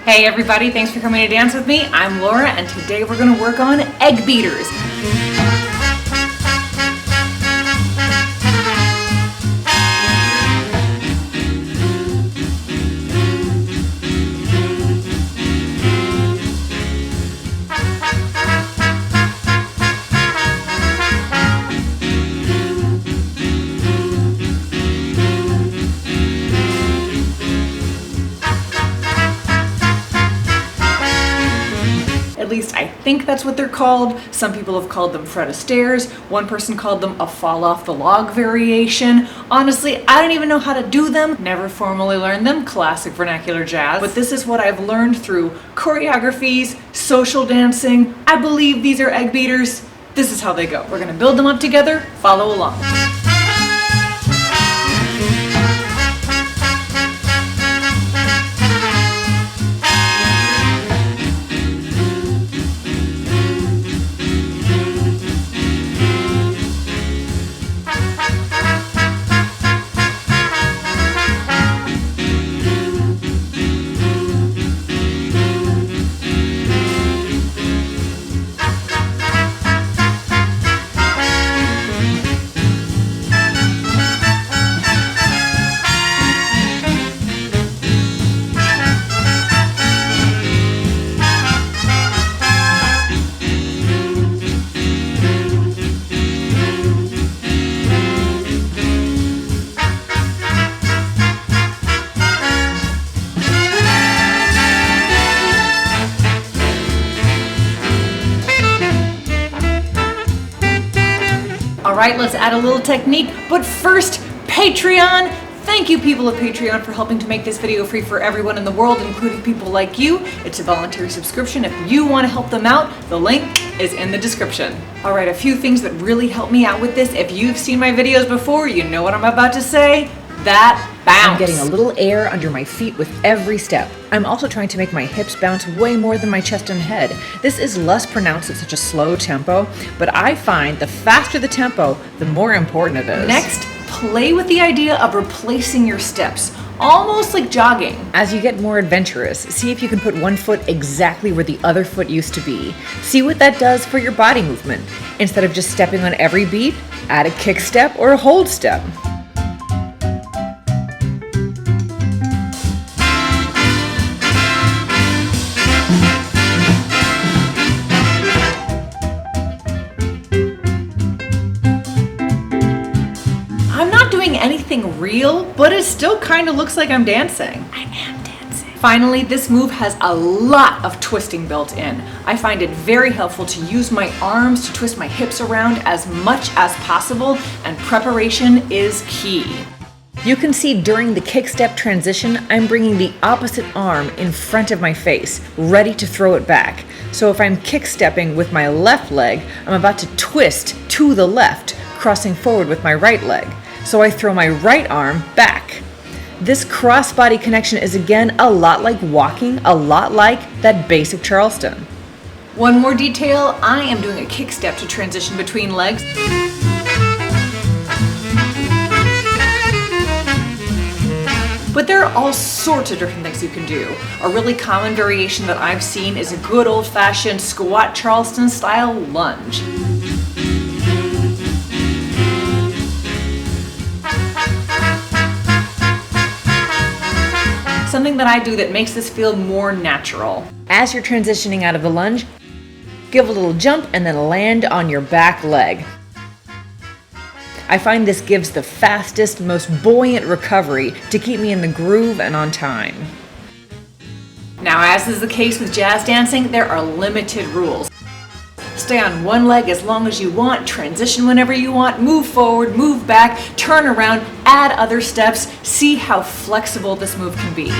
Hey everybody, thanks for coming to dance with me. I'm Laura and today we're going to work on Eggbeaters. At least I think that's what they're called. Some people have called them Fred Astaire's. One person called them a fall off the log variation. Honestly, I don't even know how to do them. Never formally learned them. Classic vernacular jazz. But this is what I've learned through choreographies, social dancing. I believe these are Eggbeaters. This is how they go. We're gonna build them up together. Follow along. Alright, let's add a little technique, but first, Patreon! Thank you people of Patreon for helping to make this video free for everyone in the world, including people like you. It's a voluntary subscription. If you want to help them out, the link is in the description. Alright, a few things that really help me out with this. If you've seen my videos before, you know what I'm about to say. That bounce. I'm getting a little air under my feet with every step. I'm also trying to make my hips bounce way more than my chest and head. This is less pronounced at such a slow tempo, but I find the faster the tempo, the more important it is. Next, play with the idea of replacing your steps, almost like jogging. As you get more adventurous, see if you can put one foot exactly where the other foot used to be. See what that does for your body movement. Instead of just stepping on every beat, add a kick step or a hold step. Anything real, but it still kind of looks like I'm dancing. I am dancing. Finally, this move has a lot of twisting built in. I find it very helpful to use my arms to twist my hips around as much as possible, and preparation is key. You can see during the kick step transition, I'm bringing the opposite arm in front of my face, ready to throw it back. So if I'm kick stepping with my left leg, I'm about to twist to the left, crossing forward with my right leg. So I throw my right arm back. This cross-body connection is again a lot like walking, a lot like that basic Charleston. One more detail, I am doing a kick step to transition between legs. But there are all sorts of different things you can do. A really common variation that I've seen is a good old-fashioned squat Charleston style lunge. Something that I do that makes this feel more natural. As you're transitioning out of the lunge, give a little jump and then land on your back leg. I find this gives the fastest, most buoyant recovery to keep me in the groove and on time. Now, as is the case with jazz dancing, there are limited rules. Stay on one leg as long as you want, transition whenever you want, move forward, move back, turn around, add other steps, see how flexible this move can be.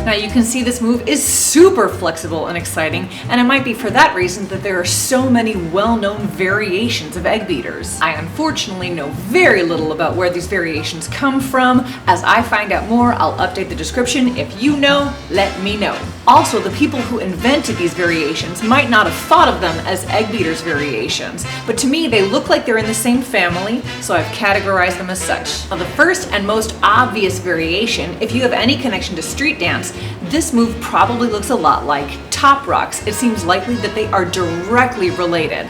Now you can see this move is super flexible and exciting, and it might be for that reason that there are so many well-known variations of Eggbeaters. I unfortunately know very little about where these variations come from. As I find out more, I'll update the description. If you know, let me know. Also, the people who invented these variations might not have thought of them as Eggbeaters variations, but to me they look like they're in the same family, so I've categorized them as such. Now, the first and most obvious variation, if you have any connection to street dance, this move probably looks a lot like top rocks. It seems likely that they are directly related.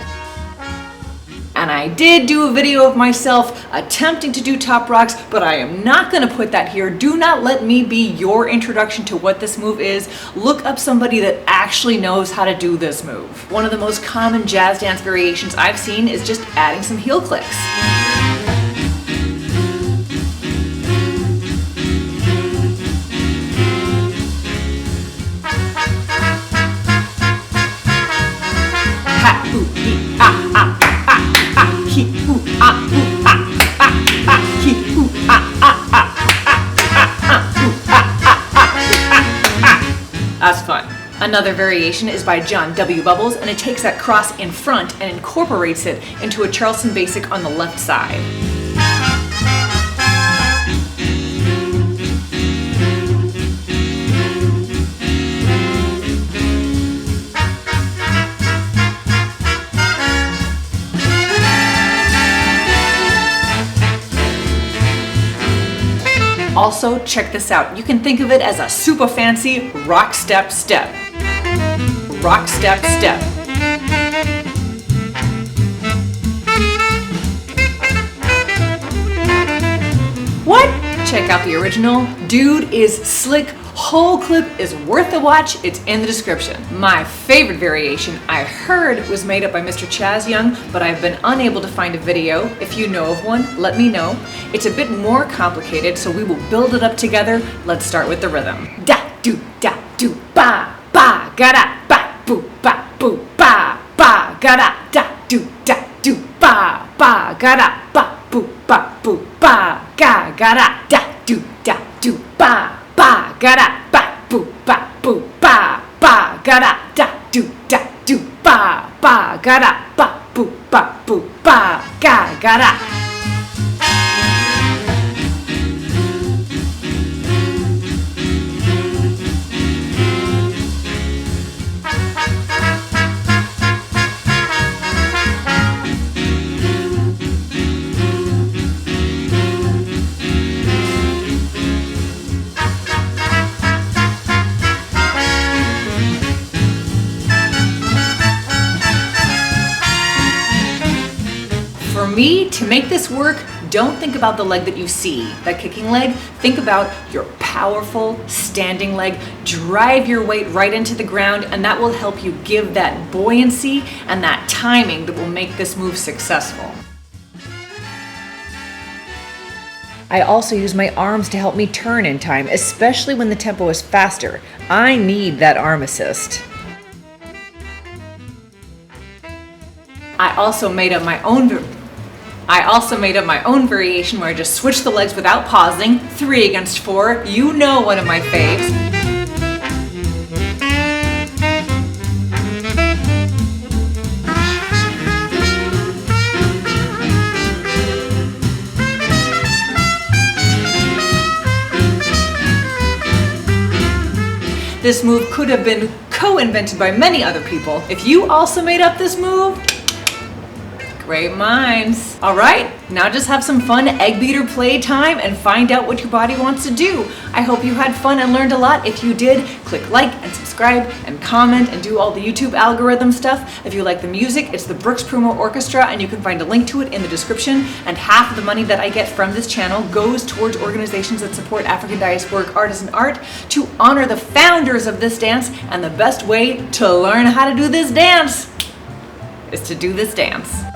And I did do a video of myself attempting to do top rocks, but I am not going to put that here. Do not let me be your introduction to what this move is. Look up somebody that actually knows how to do this move. One of the most common jazz dance variations I've seen is just adding some heel clicks. That's fun. Another variation is by John W. Bubbles, and it takes that cross in front and incorporates it into a Charleston basic on the left side. Also, check this out. You can think of it as a super fancy rock step step. Rock step step. What? Check out the original. Dude is slick. Whole clip is worth a watch. It's in the description. My favorite variation I heard was made up by Mr. Chazz Young, but I've been unable to find a video. If you know of one, let me know. It's a bit more complicated, so we will build it up together. Let's start with the rhythm. Da do ba ba ga da ba boo ba ga da do ba ga da ba boo ba ga da do ba ga da ba boo ba ga da do ba ga da ba boo ba ga da. For me, to make this work, don't think about the leg that you see, that kicking leg. Think about your powerful standing leg. Drive your weight right into the ground, and that will help you give that buoyancy and that timing that will make this move successful. I also use my arms to help me turn in time, especially when the tempo is faster. I need that arm assist. I also made up my own variation where I just switch the legs without pausing. 3 against 4. You know, one of my faves. This move could have been co-invented by many other people. If you also made up this move, great minds. All right, now just have some fun Eggbeater play time and find out what your body wants to do. I hope you had fun and learned a lot. If you did, click like and subscribe and comment and do all the YouTube algorithm stuff. If you like the music, it's the Prumo Orchestra, and you can find a link to it in the description. And half of the money that I get from this channel goes towards organizations that support African diasporic artisan art to honor the founders of this dance. And the best way to learn how to do this dance is to do this dance.